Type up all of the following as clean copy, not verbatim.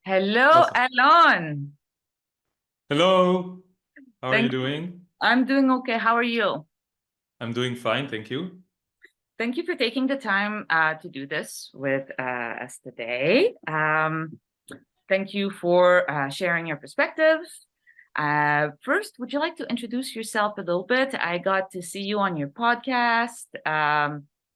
Hello, Awesome. Alon. Hello, how are you Thank doing? I'm doing okay. How are you? I'm doing fine, thank you. Thank you for taking the time to do this with us today. Thank you for sharing your perspective. First, would you like to introduce yourself a little bit? I got to see you on your podcast,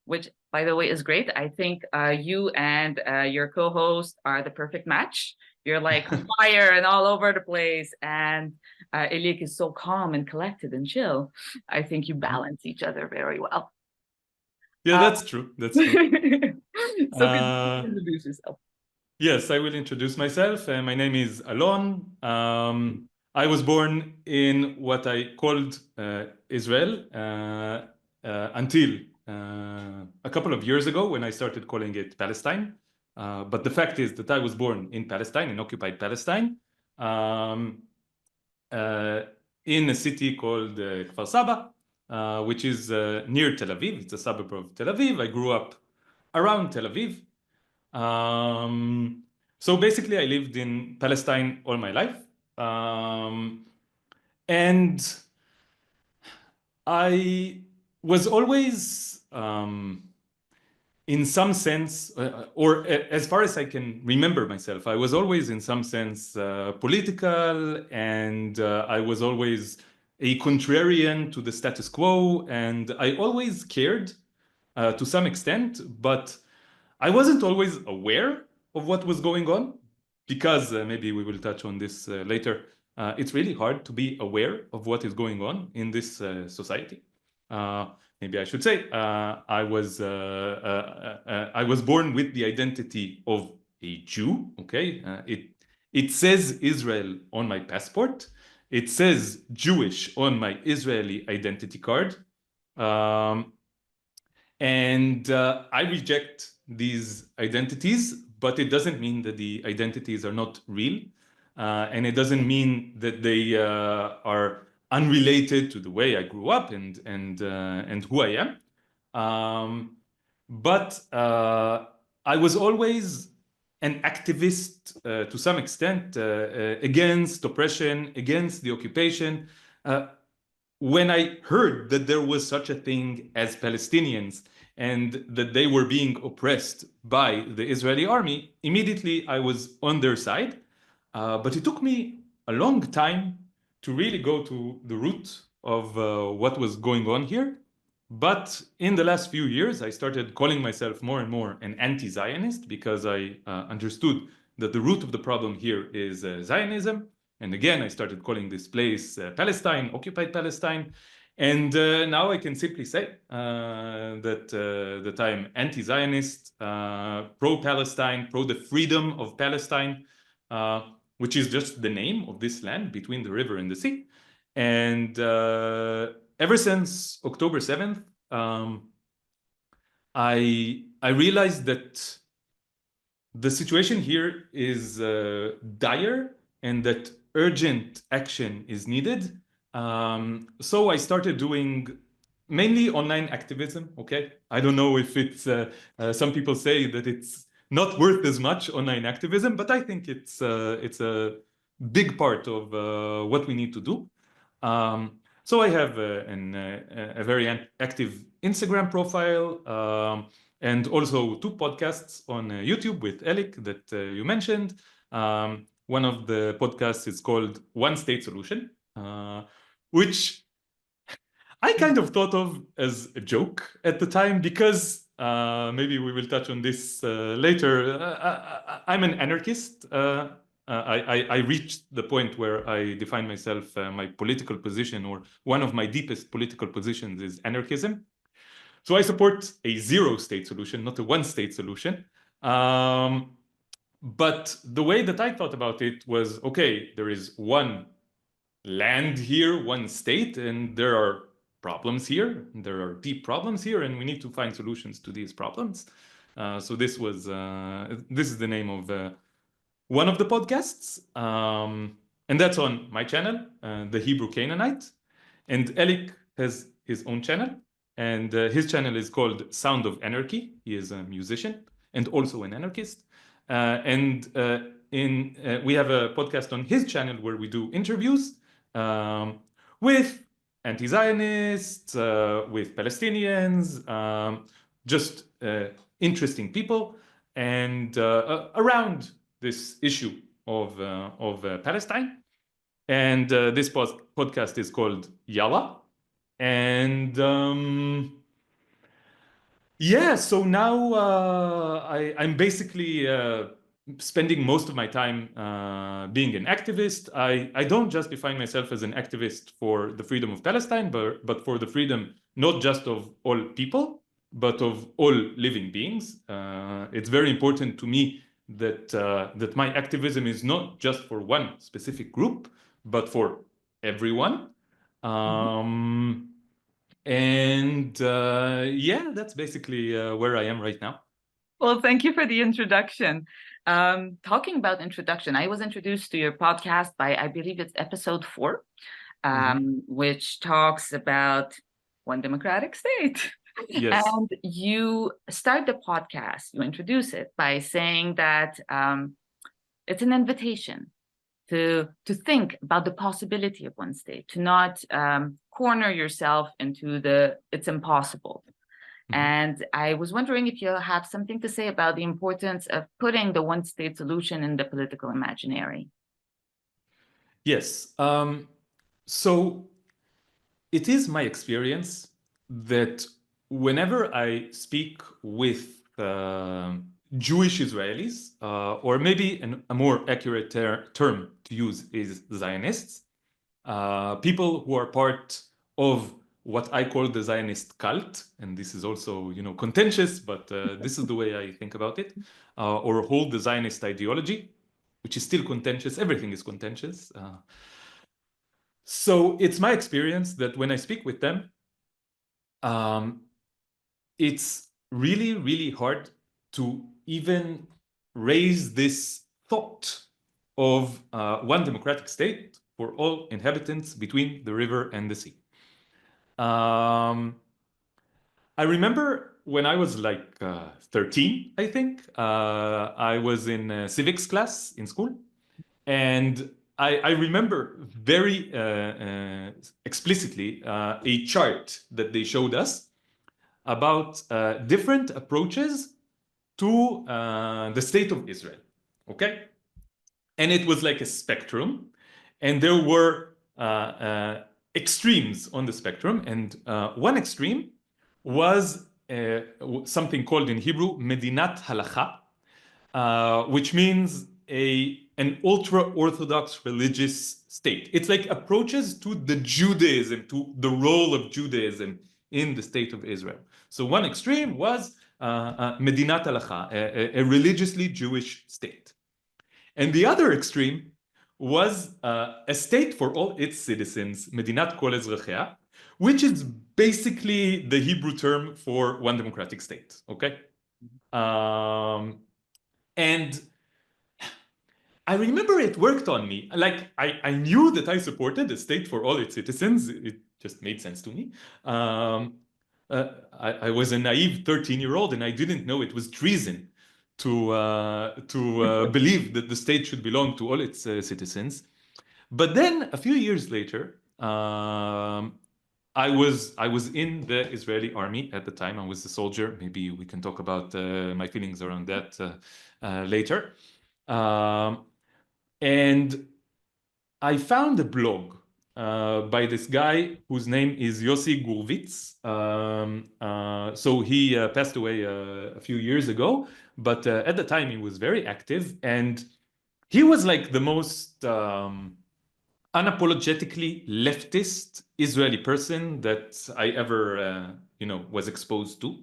which, by the way, is great. I think you and your co-host are the perfect match. You're like fire and all over the place, and Elik is so calm and collected and chill. I think you balance each other very well. Yeah, Uh, that's true. That's true. so, could you Uh, introduce yourself? yes, I will introduce myself. My name is Alon. I was born in what I called Israel until a couple of years ago when I started calling it Palestine. But the fact is that I was born in Palestine, in occupied Palestine, um, uh, in a city called Kfar Saba, which is near Tel Aviv. It's a suburb of Tel Aviv. I grew up around Tel Aviv. So basically, I lived in Palestine all my life. Um, and I was always, in some sense, or as far as I can remember myself, I was always, in some sense, political, and I was always a contrarian to the status quo, and I always cared to some extent, but I wasn't always aware of what was going on because maybe we will touch on this later. It's really hard to be aware of what is going on in this society. Uh, Maybe I should say I was born with the identity of a Jew. Okay, it says Israel on my passport. It says Jewish on my Israeli identity card. Um, and I reject these identities, but it doesn't mean that the identities are not real. And it doesn't mean that they are unrelated to the way I grew up and who I am. But I was always an activist to some extent against oppression, against the occupation. When I heard that there was such a thing as Palestinians and that they were being oppressed by the Israeli army, immediately I was on their side. But it took me a long time to really go to the root of what was going on here. But in the last few years, I started calling myself more and more an anti-Zionist because I understood that the root of the problem here is Zionism. And again, I started calling this place Palestine, occupied Palestine. And now I can simply say that I'm anti-Zionist, pro-Palestine, pro the freedom of Palestine, which is just the name of this land between the river and the sea. And ever since October 7th, I realized that the situation here is dire and that urgent action is needed. So I started doing mainly online activism. Okay, I don't know if it's some people say that it's not worth as much online activism, but I think it's a big part of what we need to do. So I have a very active Instagram profile. And also two podcasts on YouTube with Elik that you mentioned. One of the podcasts is called One State Solution, which I kind of thought of as a joke at the time because maybe we will touch on this later. I'm an anarchist. I reached the point where I define myself, my political position, or one of my deepest political positions is anarchism. So I support a zero state solution, not a one state solution. Um, but the way that I thought about it was, okay, there is one land here, one state, and there are problems here. There are deep problems here, and we need to find solutions to these problems. So this is the name of one of the podcasts, and that's on my channel, The Hebrew Canaanite. And Elik has his own channel, and his channel is called Sound of Anarchy. He is a musician and also an anarchist. And we have a podcast on his channel where we do interviews with anti-Zionists, with Palestinians, just interesting people, and around this issue of Palestine. And this podcast is called Yalla. And yeah, so now I'm basically spending most of my time being an activist. I don't just define myself as an activist for the freedom of Palestine, but for the freedom not just of all people, but of all living beings. It's very important to me that my activism is not just for one specific group, but for everyone. And yeah, that's basically where I am right now. Well, thank you for the introduction. Talking about introduction, I was introduced to your podcast by, I believe it's episode 4, which talks about one democratic state. Yes. And you start the podcast, you introduce it by saying that it's an invitation to think about the possibility of one state, to not corner yourself into it's impossible. And I was wondering if you have something to say about the importance of putting the one state solution in the political imaginary. Yes. So it is my experience that whenever I speak with Jewish Israelis, or maybe a more accurate term to use is Zionists, people who are part of what I call the Zionist cult, and this is also, contentious, but this is the way I think about it, or hold the Zionist ideology, which is still contentious. Everything is contentious. So it's my experience that when I speak with them, it's really, really hard to even raise this thought of one democratic state for all inhabitants between the river and the sea. I remember when I was like 13, I think, I was in civics class in school. And I remember very explicitly a chart that they showed us about different approaches to the state of Israel. Okay? And it was like a spectrum. And there were extremes on the spectrum. And one extreme was something called in Hebrew Medinat Halacha, which means an ultra-Orthodox religious state. It's like approaches to the Judaism, to the role of Judaism in the state of Israel. So one extreme was Medinat Halacha, a religiously Jewish state. And the other extreme was a state for all its citizens, Medinat Kol Ezrachea, which is basically the Hebrew term for one democratic state, okay? And I remember it worked on me. Like, I knew that I supported a state for all its citizens. It just made sense to me. I was a naive 13-year-old, and I didn't know it was treason to believe that the state should belong to all its citizens. But then a few years later, I was in the Israeli army at the time. I was a soldier. Maybe we can talk about my feelings around that later. And I found a blog by this guy whose name is Yossi Gurvitz. So he passed away a few years ago, but at the time he was very active, and he was like the most unapologetically leftist Israeli person that I ever, was exposed to.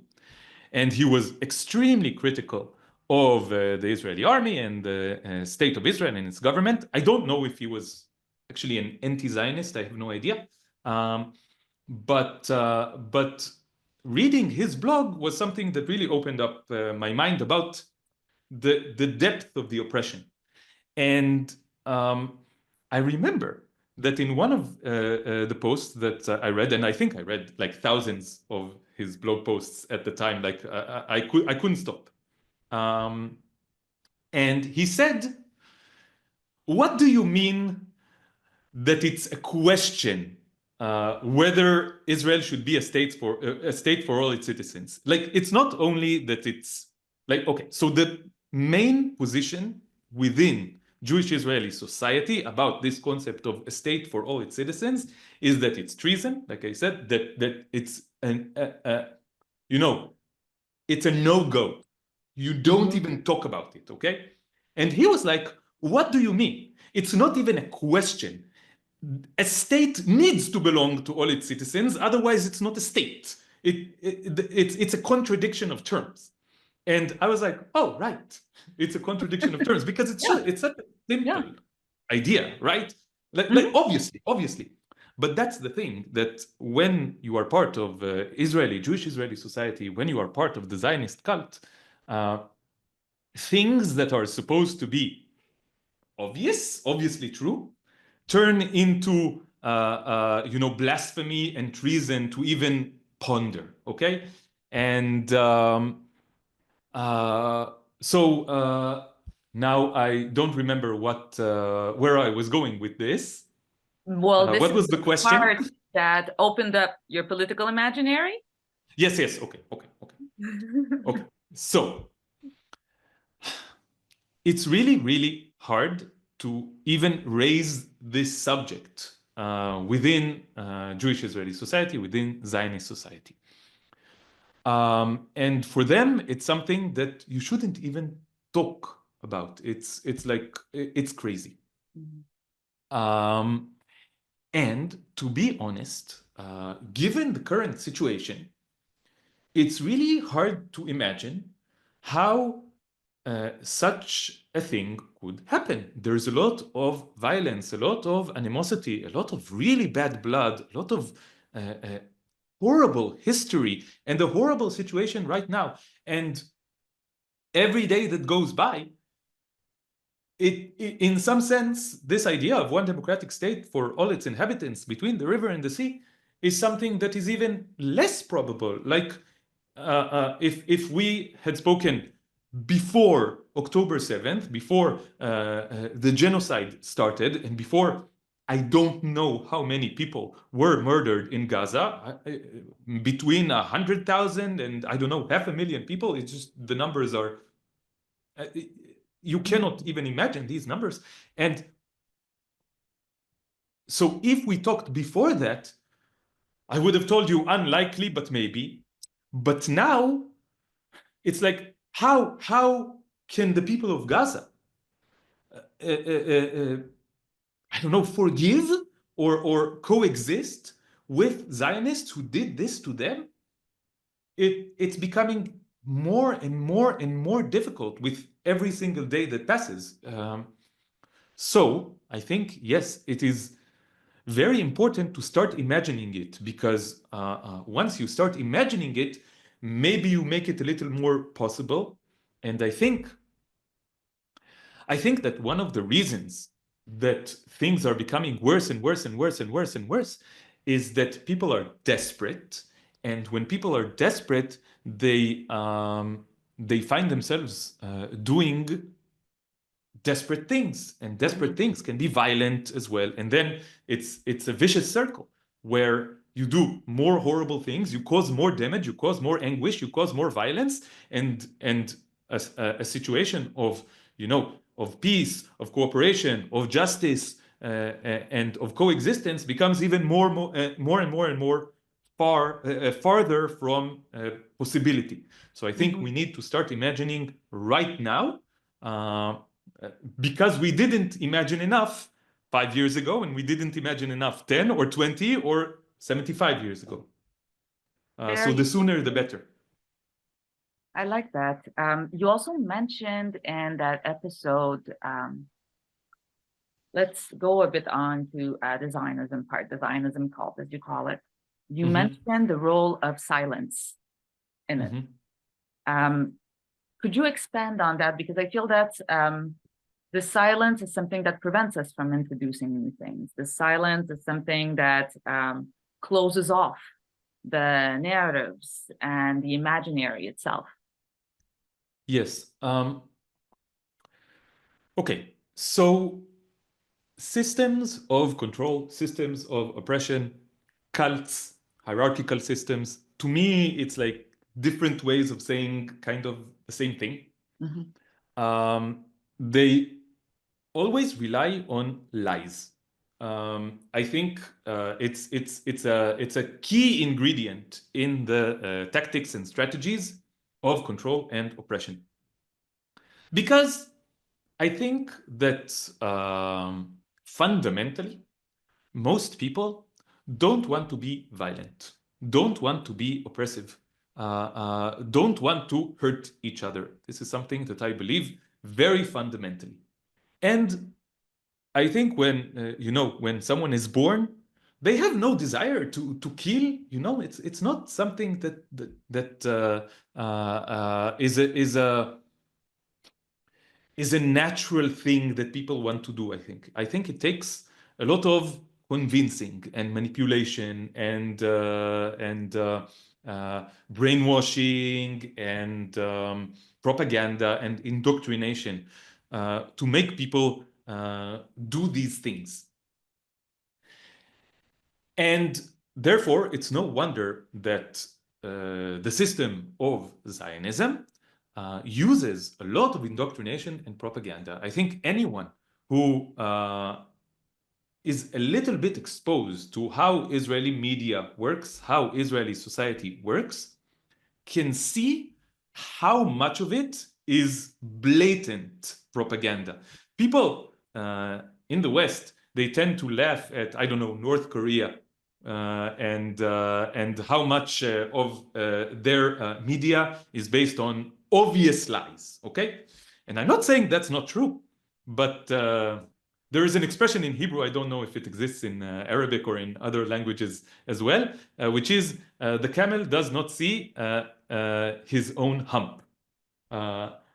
And he was extremely critical of the Israeli army and the state of Israel and its government. I don't know if he was actually an anti-Zionist. I have no idea. But reading his blog was something that really opened up my mind about the depth of the oppression. And I remember that in one of the posts that I read, and I think I read like thousands of his blog posts at the time, like I couldn't stop. And he said, what do you mean that it's a question whether Israel should be a state for all its citizens? Like, it's not only that it's like, okay, so the main position within Jewish Israeli society about this concept of a state for all its citizens is that it's treason, like I said, that it's it's a no-go. You don't even talk about it, okay? And he was like, what do you mean? It's not even a question. A state needs to belong to all its citizens, otherwise it's not a state. It's a contradiction of terms. And I was like, oh, right. It's a contradiction of terms because it's such a simple idea, right? Like obviously. But that's the thing, that when you are part of Jewish Israeli society, when you are part of the Zionist cult, things that are supposed to be obviously true, turn into blasphemy and treason to even ponder. Okay, and now I don't remember where I was going with this. Well, this what is was the question? part that opened up your political imaginary. Yes. Okay. Okay. So it's really, really hard to even raise this subject within Jewish Israeli society, within Zionist society. And for them, it's something that you shouldn't even talk about. It's like, it's crazy. And to be honest, given the current situation, it's really hard to imagine how such a thing could happen. There's a lot of violence, a lot of animosity, a lot of really bad blood, a lot of horrible history, and a horrible situation right now. And every day that goes by, in some sense, this idea of one democratic state for all its inhabitants between the river and the sea is something that is even less probable. Like, if we had spoken before October 7th, before the genocide started, and before I don't know how many people were murdered in Gaza, between 100,000 and I don't know, 500,000 people, it's just the numbers are, you cannot even imagine these numbers. And so if we talked before that, I would have told you unlikely, but maybe. But now it's like, how can the people of Gaza, I don't know, forgive or coexist with Zionists who did this to them? It's becoming more and more and more difficult with every single day that passes. So I think, yes, it is very important to start imagining it, because once you start imagining it, maybe you make it a little more possible. And I think that one of the reasons that things are becoming worse and worse and worse and worse and worse is that people are desperate. And when people are desperate, they find themselves doing desperate things, and desperate things can be violent as well. And then it's a vicious circle where you do more horrible things, you cause more damage, you cause more anguish, you cause more violence, and a situation of of peace, of cooperation, of justice, and of coexistence becomes even more and more farther from possibility. So I think we need to start imagining right now, because we didn't imagine enough 5 years ago, and we didn't imagine enough 10 or 20 or 75 years ago. So the sooner the better. I like that. You also mentioned in that episode, let's go a bit on to the Zionism part, the Zionism cult, as you call it. You mentioned the role of silence in it. Could you expand on that? Because I feel that the silence is something that prevents us from introducing new things. The silence is something that closes off the narratives and the imaginary itself. Yes. Okay, so systems of control, systems of oppression, cults, hierarchical systems, to me, it's like different ways of saying kind of the same thing. They always rely on lies. I think it's a key ingredient in the tactics and strategies of control and oppression. Because I think that fundamentally, most people don't want to be violent, don't want to be oppressive, don't want to hurt each other. This is something that I believe very fundamentally. And I think when when someone is born, they have no desire to kill. It's not something that is a natural thing that people want to do. I think it takes a lot of convincing and manipulation and brainwashing and propaganda and indoctrination to make people do these things. And therefore, it's no wonder that the system of Zionism uses a lot of indoctrination and propaganda. I think anyone who is a little bit exposed to how Israeli media works, how Israeli society works, can see how much of it is blatant propaganda. People in the West, they tend to laugh at, I don't know, North Korea and how much of their media is based on obvious lies, okay? And I'm not saying that's not true, but there is an expression in Hebrew, I don't know if it exists in Arabic or in other languages as well, which is the camel does not see his own hump.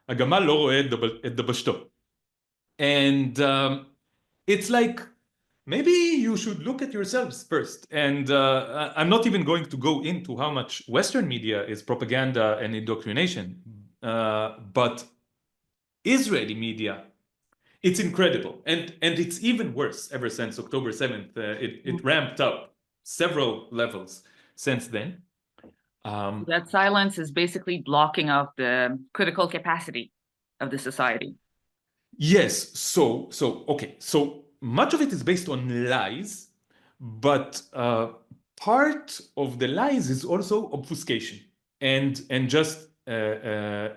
הגמל לא רואה את דבשתו. And it's like, maybe you should look at yourselves first. And I'm not even going to go into how much Western media is propaganda and indoctrination, but Israeli media, it's incredible. And it's even worse ever since October 7th. It ramped up several levels since then. That silence is basically blocking off the critical capacity of the society. Yes, so okay, so much of it is based on lies, but part of the lies is also obfuscation and just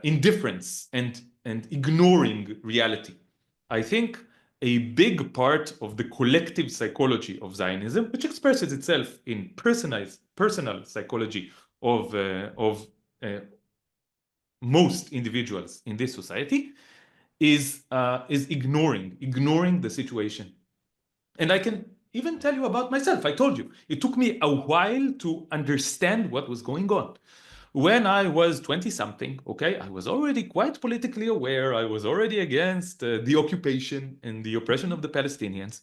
indifference and ignoring reality. I think a big part of the collective psychology of Zionism, which expresses itself in personal psychology of most individuals in this society, is ignoring the situation. And I can even tell you about myself. I told you, it took me a while to understand what was going on. When I was 20-something, okay, I was already quite politically aware. I was already against the occupation and the oppression of the Palestinians.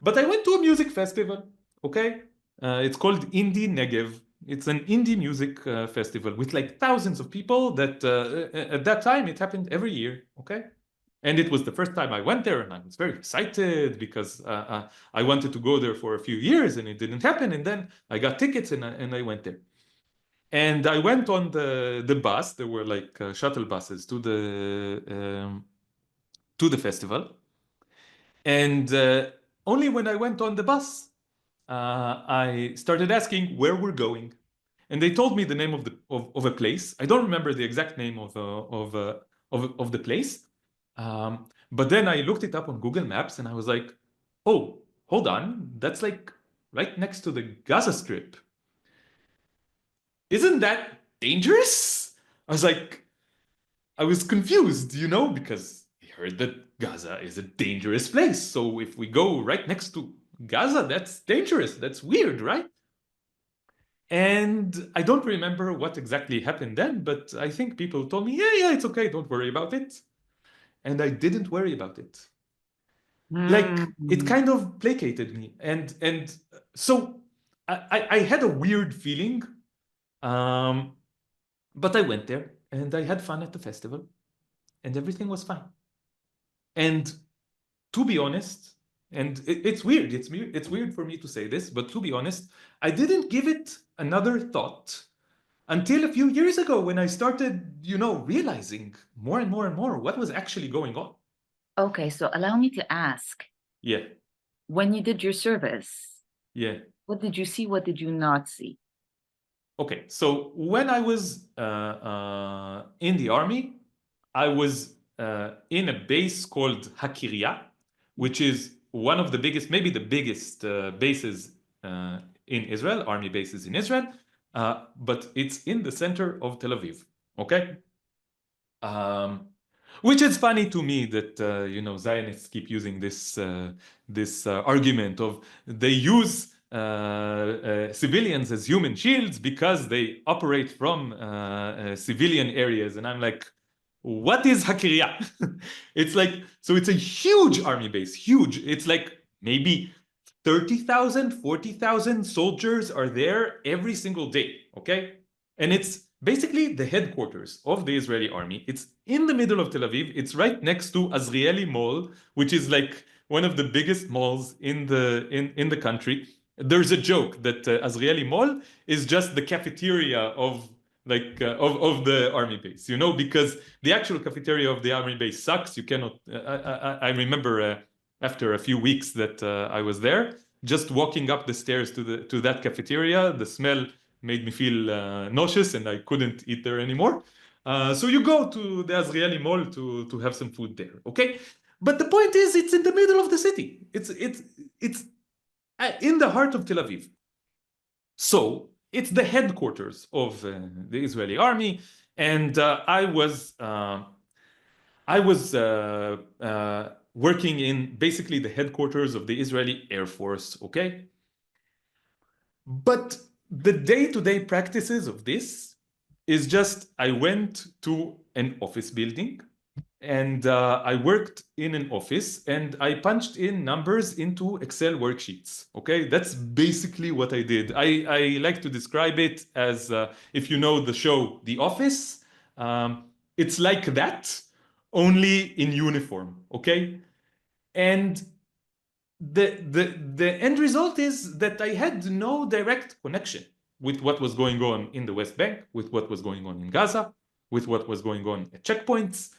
But I went to a music festival, okay? It's called Indie Negev. It's an indie music festival with like thousands of people that at that time it happened every year, okay? And it was the first time I went there and I was very excited because I wanted to go there for a few years and it didn't happen. And then I got tickets and I went there. And I went on the bus. There were like shuttle buses to the festival. And only when I went on the bus, I started asking where we're going. And they told me the name of a place. I don't remember the exact name of the place. But then I looked it up on Google Maps and I was like, oh, hold on. That's like right next to the Gaza Strip. Isn't that dangerous? I was confused, because I heard that Gaza is a dangerous place. So if we go right next to Gaza, that's dangerous. That's weird, right? And I don't remember what exactly happened then, but I think people told me, yeah, it's okay, don't worry about it. And I didn't worry about it. Like, it kind of placated me. And so I had a weird feeling, but I went there and I had fun at the festival and everything was fine. And to be honest, and it's weird, it's weird for me to say this, but to be honest, I didn't give it another thought until a few years ago when I started, realizing more and more and more what was actually going on. Okay, so allow me to ask, Yeah, when you did your service, yeah. what did you see? What did you not see? Okay, so when I was in the army, I was in a base called Hakiria, which is one of the biggest, maybe the biggest bases in Israel, army bases in Israel, but it's in the center of Tel Aviv. Okay, um, which is funny to me that Zionists keep using this argument of they use civilians as human shields because they operate from civilian areas, and I'm like, what is Hakiria? It's like, so it's a huge army base, huge. It's like maybe 30,000, 40,000 soldiers are there every single day, okay? And it's basically the headquarters of the Israeli army. It's in the middle of Tel Aviv. It's right next to Azrieli Mall, which is like one of the biggest malls in the country. There's a joke that Azrieli Mall is just the cafeteria of of the army base, because the actual cafeteria of the army base sucks. You cannot. I remember after a few weeks that I was there, just walking up the stairs to that cafeteria, the smell made me feel nauseous, and I couldn't eat there anymore. So you go to the Azrieli Mall to have some food there, okay? But the point is, it's in the middle of the city. It's in the heart of Tel Aviv. So it's the headquarters of the Israeli army, and I was working in basically the headquarters of the Israeli Air Force, okay? But the day-to-day practices of this is just I went to an office building and I worked in an office and I punched in numbers into Excel worksheets. Okay, that's basically what I did. I like to describe it as if you know the show The Office, it's like that, only in uniform. Okay, and the end result is that I had no direct connection with what was going on in the West Bank, with what was going on in Gaza, with what was going on at checkpoints.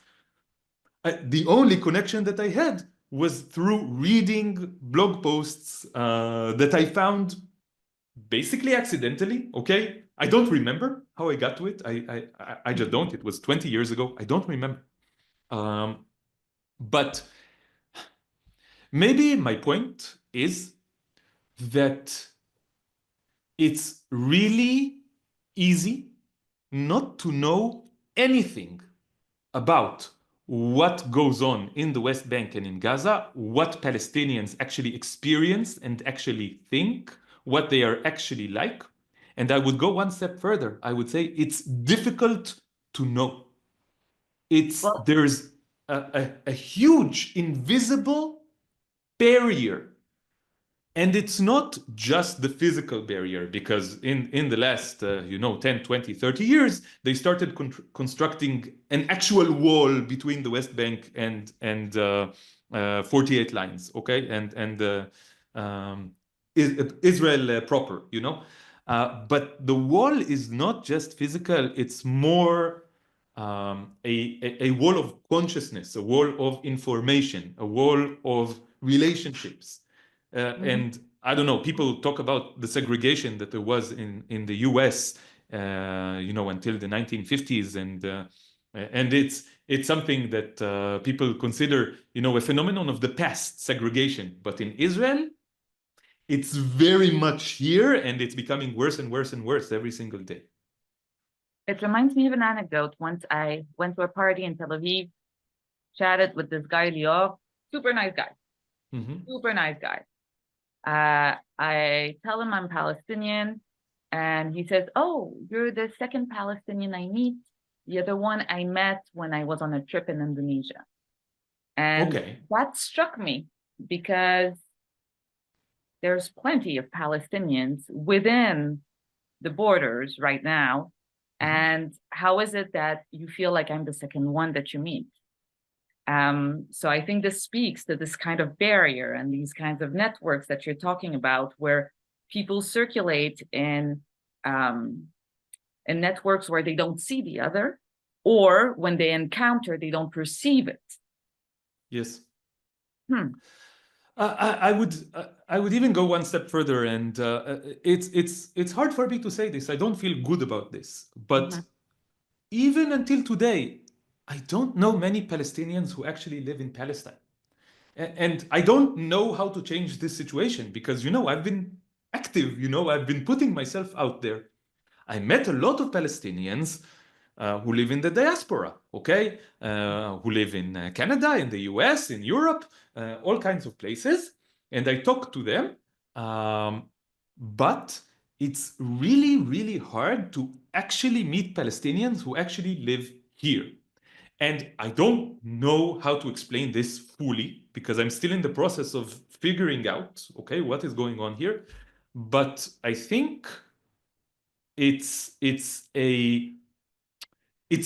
The only connection that I had was through reading blog posts that I found basically accidentally. Okay, I don't remember how I got to it. I just don't. It was 20 years ago. I don't remember. But maybe my point is that it's really easy not to know anything about what goes on in the West Bank and in Gaza, what Palestinians actually experience and actually think, what they are actually like. And I would go one step further. I would say it's difficult to know. Well, There's a huge invisible barrier. And it's not just the physical barrier, because in the last 10, 20, 30 years, they started constructing an actual wall between the West Bank and 48 lines, okay, and Israel proper, but the wall is not just physical; it's more a wall of consciousness, a wall of information, a wall of relationships. And I don't know, people talk about the segregation that there was in the US, until the 1950s. And it's something that people consider, a phenomenon of the past, segregation. But in Israel, it's very much here, and it's becoming worse and worse and worse every single day. it reminds me of an anecdote. Once I went to a party in Tel Aviv, chatted with this guy, Lior, super nice guy, super nice guy. I tell him I'm Palestinian, and he says, "Oh, you're the second Palestinian I meet. The other one I met when I was on a trip in Indonesia." And Okay. that struck me because there's plenty of Palestinians within the borders right now. And how is it that you feel like I'm the second one that you meet? So I think this speaks to this kind of barrier and these kinds of networks that you're talking about, where people circulate in networks where they don't see the other, or when they encounter, they don't perceive it. Yes. Hmm. I would even go one step further, and it's hard for me to say this. I don't feel good about this, but even until today, I don't know many Palestinians who actually live in Palestine, and I don't know how to change this situation because I've been active. I've been putting myself out there. I met a lot of Palestinians who live in the diaspora, okay? Who live in Canada, in the US, in Europe, all kinds of places. And I talk to them. But it's really, really hard to actually meet Palestinians who actually live here. And I don't know how to explain this fully because I'm still in the process of figuring out, okay, what is going on here. But I think it's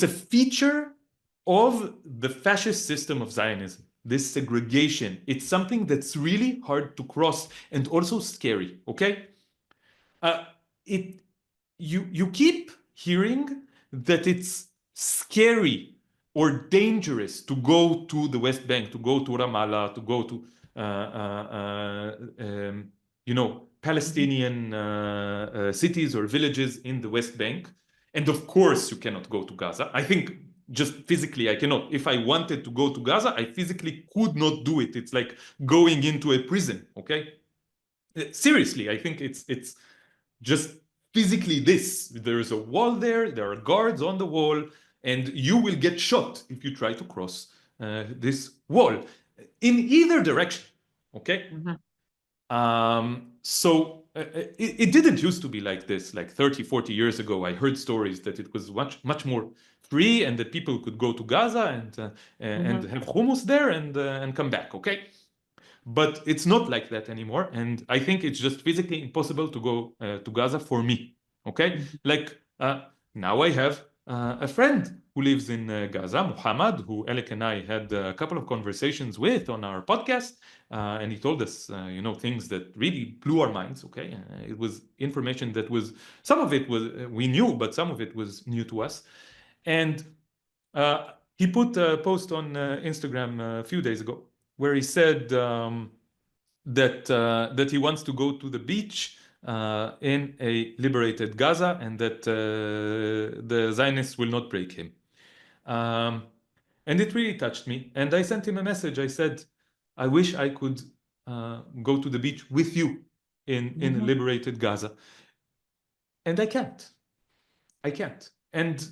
a feature of the fascist system of Zionism, this segregation. It's something that's really hard to cross and also scary, okay? You keep hearing that it's scary or dangerous to go to the West Bank, to go to Ramallah, to go to Palestinian cities or villages in the West Bank. And of course, you cannot go to Gaza. I think just physically, I cannot. If I wanted to go to Gaza, I physically could not do it. It's like going into a prison, okay? Seriously, I think it's just physically this. There's a wall there, there are guards on the wall, and you will get shot if you try to cross this wall in either direction, okay? So it didn't used to be like this, like 30, 40 years ago. I heard stories that it was much more free and that people could go to Gaza and have hummus there and come back, okay? But it's not like that anymore. And I think it's just physically impossible to go to Gaza for me, okay? Like now I have a friend who lives in Gaza, Muhammad, who Alec and I had a couple of conversations with on our podcast. And he told us, things that really blew our minds, okay? It was information that was, some of it was, we knew, but some of it was new to us. And he put a post on Instagram a few days ago where he said that he wants to go to the beach in a liberated Gaza and that the Zionists will not break him. And it really touched me. And I sent him a message. I said, I wish I could go to the beach with you in liberated Gaza. And I can't. I can't. And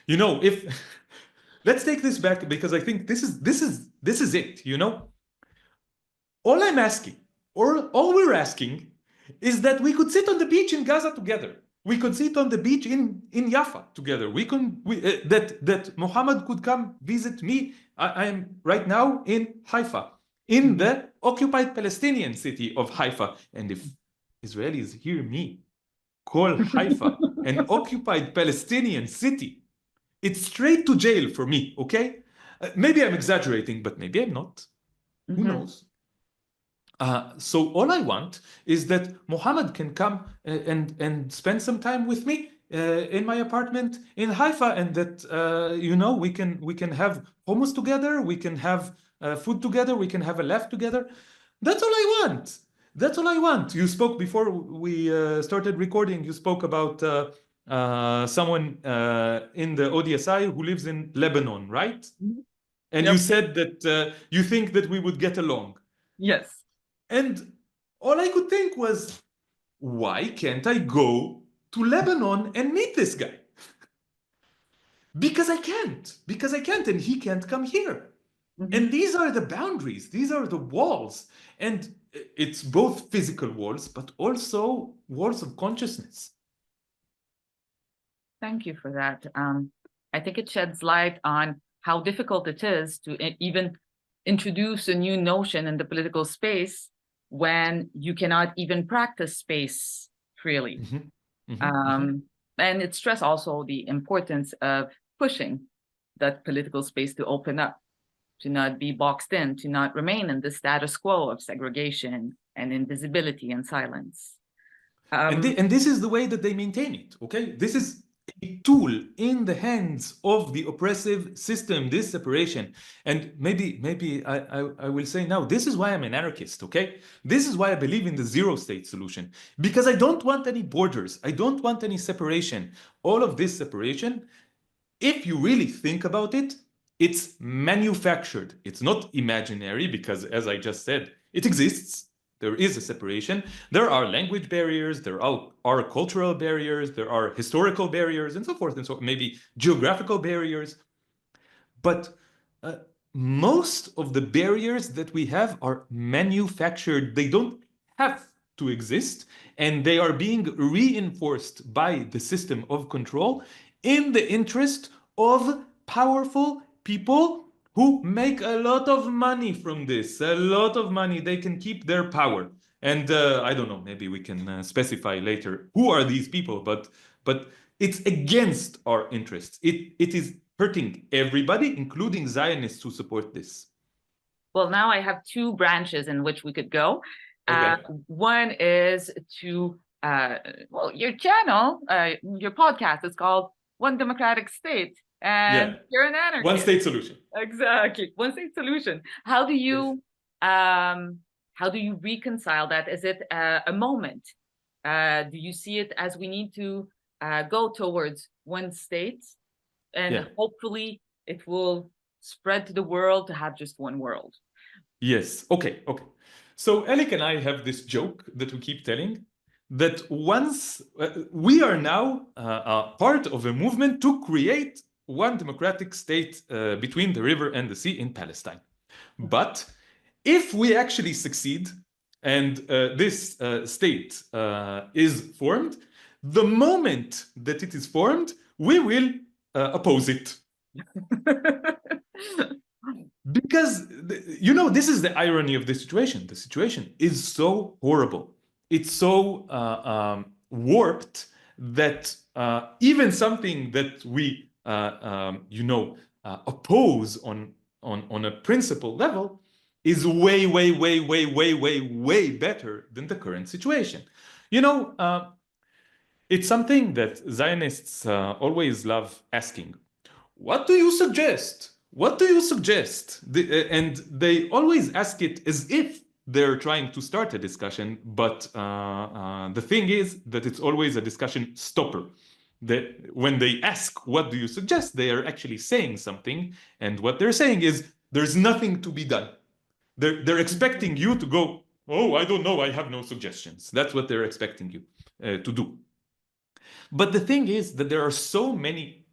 if let's take this back because I think this is it, All I'm asking, or all we're asking, is that we could sit on the beach in Gaza together. We could sit on the beach in Jaffa together. That Muhammad could come visit me. I am right now in Haifa, in the occupied Palestinian city of Haifa. And if Israelis hear me call Haifa an occupied Palestinian city, it's straight to jail for me, okay? Maybe I'm exaggerating, but maybe I'm not. Who knows? So all I want is that Muhammad can come and spend some time with me in my apartment in Haifa, and that we can have hummus together, we can have food together, we can have a laugh together. That's all I want. That's all I want. You spoke before we started recording. You spoke about someone in the ODSI who lives in Lebanon, right? And you said that you think that we would get along. Yes. And all I could think was, why can't I go to Lebanon and meet this guy? Because I can't, and he can't come here. And these are the boundaries, these are the walls. And it's both physical walls, but also walls of consciousness. Thank you for that. I think it sheds light on how difficult it is to even introduce a new notion in the political space when you cannot even practice space freely. And it stressed also the importance of pushing that political space to open up. to not be boxed in, to not remain in the status quo of segregation and invisibility and silence. And this is the way that they maintain it, okay? This is a tool in the hands of the oppressive system, this separation. And maybe I will say now, this is why I'm an anarchist, okay? This is why I believe in the zero-state solution. Because I don't want any borders. I don't want any separation. All of this separation, if you really think about it, it's manufactured. It's not imaginary because, as I just said, it exists. There is a separation. There are language barriers, there are cultural barriers, there are historical barriers, and so forth and so on, maybe geographical barriers. But most of the barriers that we have are manufactured. They don't have to exist, and they are being reinforced by the system of control in the interest of powerful people who make a lot of money from this, a lot of money. They can keep their power. And I don't know, maybe we can specify later who are these people, but it's against our interests. It is hurting everybody, including Zionists who support this. Well, now I have two branches in which we could go. Okay. One is to, well, your channel, your podcast is called One Democratic State, and Yeah. you're an anarchist. One state solution. Exactly, one state solution. How do you reconcile that? Is it a moment? Do you see it as we need to go towards one state, and hopefully it will spread to the world to have just one world? Yes. Okay. So Elik and I have this joke that we keep telling, that once we are now part of a movement to create one democratic state between the river and the sea in Palestine. But if we actually succeed and this state is formed, the moment that it is formed, we will oppose it. Because, you know, this is the irony of the situation. The situation is so horrible. It's so warped that even something that we, oppose on a principle level is way better than the current situation. You know, it's something that Zionists always love asking. What do you suggest? What do you suggest? And they always ask it as if they're trying to start a discussion, but the thing is that it's always a discussion stopper. That when they ask, what do you suggest? They are actually saying something, and what they're saying is, there's nothing to be done. They're expecting you to go, oh, I don't know, I have no suggestions. That's what they're expecting you to do. But the thing is that there are so many,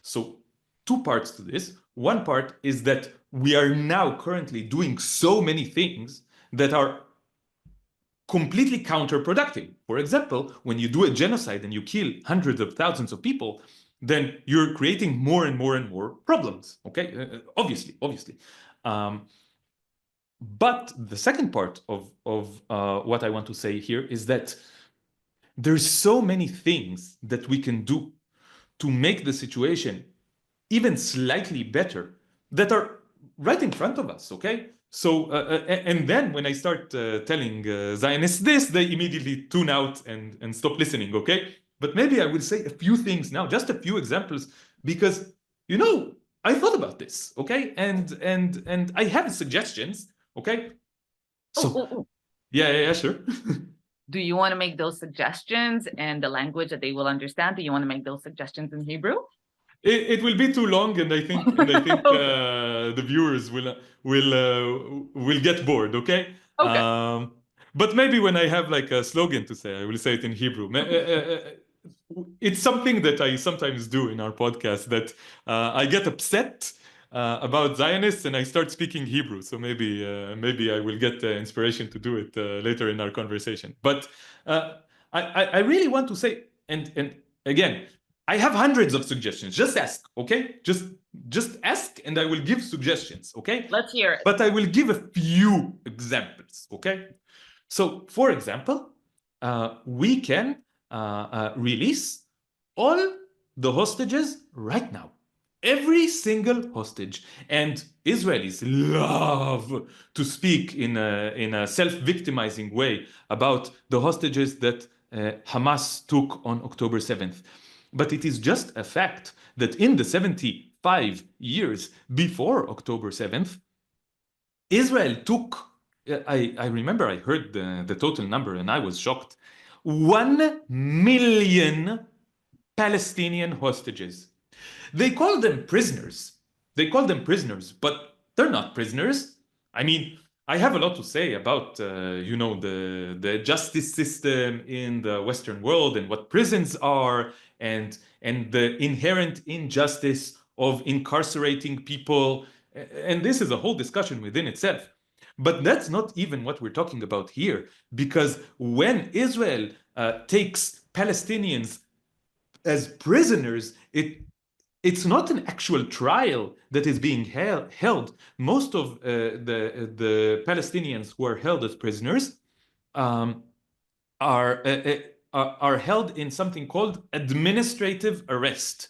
so two parts to this. One part is that we are now currently doing so many things that are completely counterproductive. For example, when you do a genocide and you kill hundreds of thousands of people, then you're creating more and more problems, okay? Obviously. But the second part of what I want to say here is that there's so many things that we can do to make the situation even slightly better that are right in front of us, okay? So, and then when I start telling Zionists this, they immediately tune out and stop listening, okay? But maybe I will say a few things now, just a few examples, because, you know, I thought about this, okay? And I have suggestions, okay? So, yeah, sure. Do you want to make those suggestions in the language that they will understand? Do you want to make those suggestions in Hebrew? It will be too long, and I think the viewers will get bored. Okay. But maybe when I have like a slogan to say, I will say it in Hebrew. It's something that I sometimes do in our podcast, that I get upset about Zionists and I start speaking Hebrew. So maybe I will get inspiration to do it later in our conversation. But I really want to say, and again, I have hundreds of suggestions. Just ask, okay? Just ask, and I will give suggestions, okay? Let's hear it. But I will give a few examples, okay? So, for example, we can release all the hostages right now. every single hostage. And Israelis love to speak in a self-victimizing way about the hostages that Hamas took on October 7th. But it is just a fact that in the 75 years before October 7th, Israel took, I remember I heard the total number and I was shocked, 1 million Palestinian hostages. They call them prisoners. They call them prisoners, but they're not prisoners. I mean, I have a lot to say about, the justice system in the Western world and what prisons are and the inherent injustice of incarcerating people. And this is a whole discussion within itself. But that's not even what we're talking about here, because when Israel takes Palestinians as prisoners, it's not an actual trial that is being held. Most of the Palestinians who are held as prisoners um, are held in something called administrative arrest,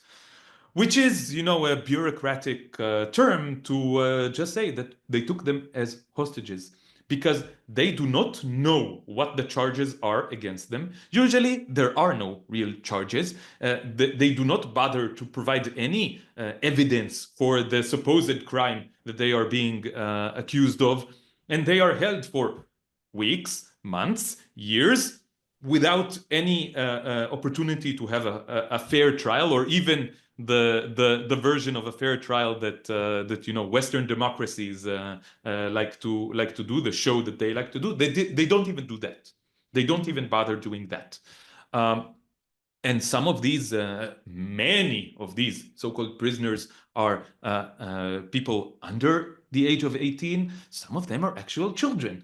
which is, a bureaucratic term to just say that they took them as hostages because they do not know what the charges are against them. Usually, there are no real charges. They do not bother to provide any evidence for the supposed crime that they are being accused of. And they are held for weeks, months, years, without any opportunity to have a fair trial, or even the version of a fair trial that Western democracies like to do, the show that they like to do. They don't even do that. They don't even bother doing that. And some of these, many of these so-called prisoners are people under the age of 18. Some of them are actual children.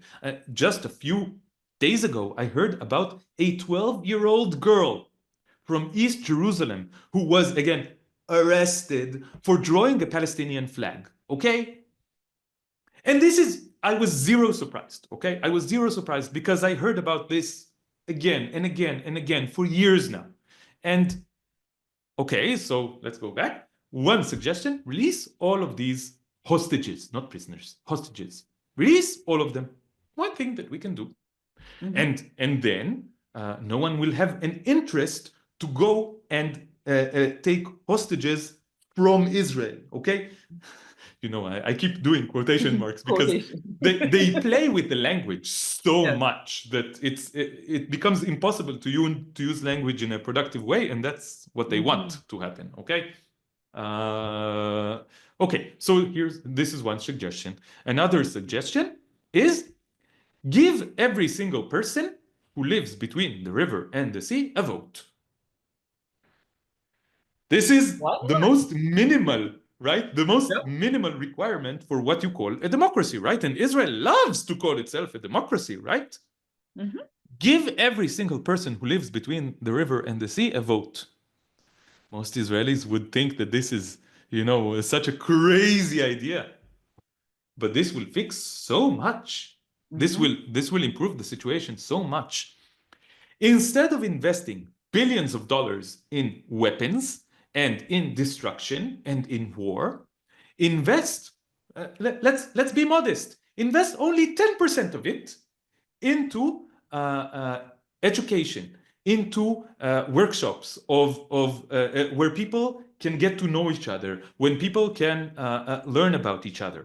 Just a few days ago, I heard about a 12-year-old girl from East Jerusalem who was, again, arrested for drawing a Palestinian flag, okay? And I was zero surprised, okay? I was zero surprised because I heard about this again and again and again for years now. And, okay, so let's go back. One suggestion, release all of these hostages, not prisoners, hostages. Release all of them. One thing that we can do. Mhm. And then no one will have an interest to go and take hostages from Israel, okay? I keep doing quotation marks because Quotation. they play with the language so Yes. much that it becomes impossible to use language in a productive way, and that's what they want to happen, okay? Okay, so this is one suggestion. Another suggestion is give every single person who lives between the river and the sea a vote. This is What? the most minimal, right? The most Yep. minimal requirement for what you call a democracy, right? And Israel loves to call itself a democracy, right? Mhm. Give every single person who lives between the river and the sea a vote. Most Israelis would think that this is, such a crazy idea. But this will fix so much. This Mhm. will improve the situation so much. Instead of investing billions of dollars in weapons and in destruction and in war, invest, let's be modest, invest only 10% of it into education, into workshops of where people can get to know each other, when people can learn about each other.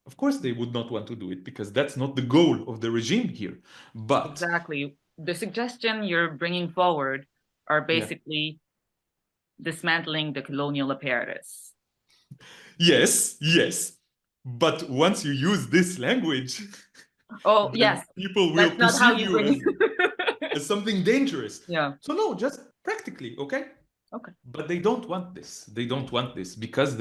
Of course, they would not want to do it because that's not the goal of the regime here. But Exactly. The suggestion you're bringing forward are yeah, basically dismantling the colonial apparatus. yes. But once you use this language, Oh, then yes. people will That's not how perceive you you bring as something dangerous. Yeah. So no, just practically, okay? Okay. But they don't want this. They don't want this because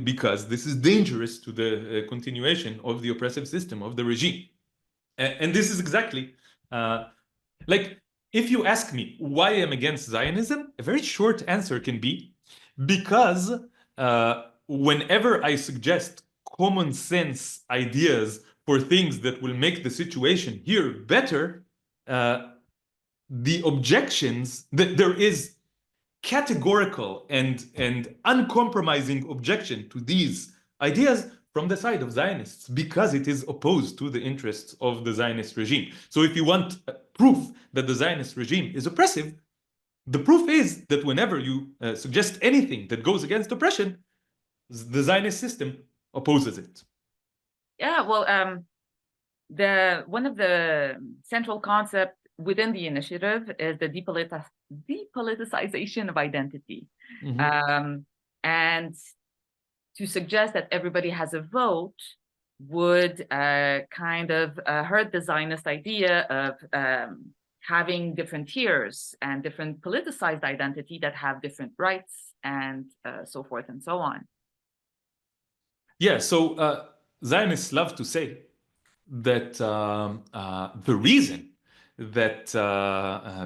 because this is dangerous to the continuation of the oppressive system of the regime. And this is exactly like if you ask me why I'm against Zionism, a very short answer can be because whenever I suggest common sense ideas for things that will make the situation here better, the objections that there is categorical and uncompromising objection to these ideas from the side of Zionists because it is opposed to the interests of the Zionist regime. So if you want proof that the Zionist regime is oppressive, the proof is that whenever you suggest anything that goes against oppression, the Zionist system opposes it. Yeah, well, one of the central concepts within the initiative is the depoliticization of identity. And to suggest that everybody has a vote would kind of hurt the Zionist idea of having different tiers and different politicized identity that have different rights and so forth and so on. Yeah, so Zionists love to say that the reason that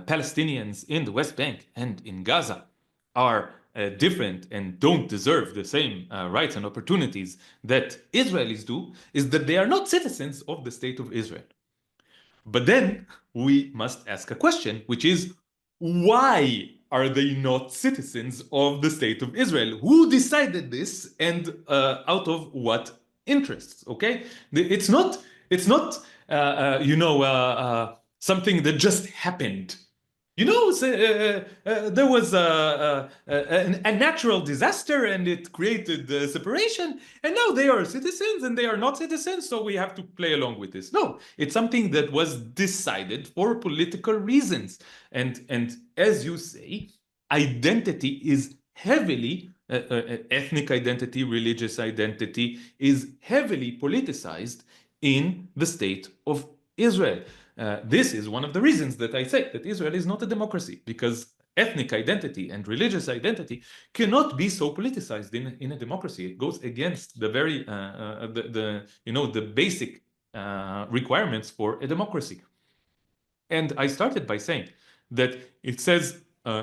Palestinians in the West Bank and in Gaza are different and don't deserve the same rights and opportunities that Israelis do is that they are not citizens of the state of Israel. But then we must ask a question, which is, why are they not citizens of the state of Israel? Who decided this, and out of what interests? Okay, it's not something that just happened. You know, there was a natural disaster and it created the separation, and now they are citizens and they are not citizens, so we have to play along with this. No, it's something that was decided for political reasons. And as you say, identity is heavily, ethnic identity, religious identity is heavily politicized in the state of Israel. This is one of the reasons that I say that Israel is not a democracy, because ethnic identity and religious identity cannot be so politicized in a democracy. It goes against the very the basic requirements for a democracy. And I started by saying that it says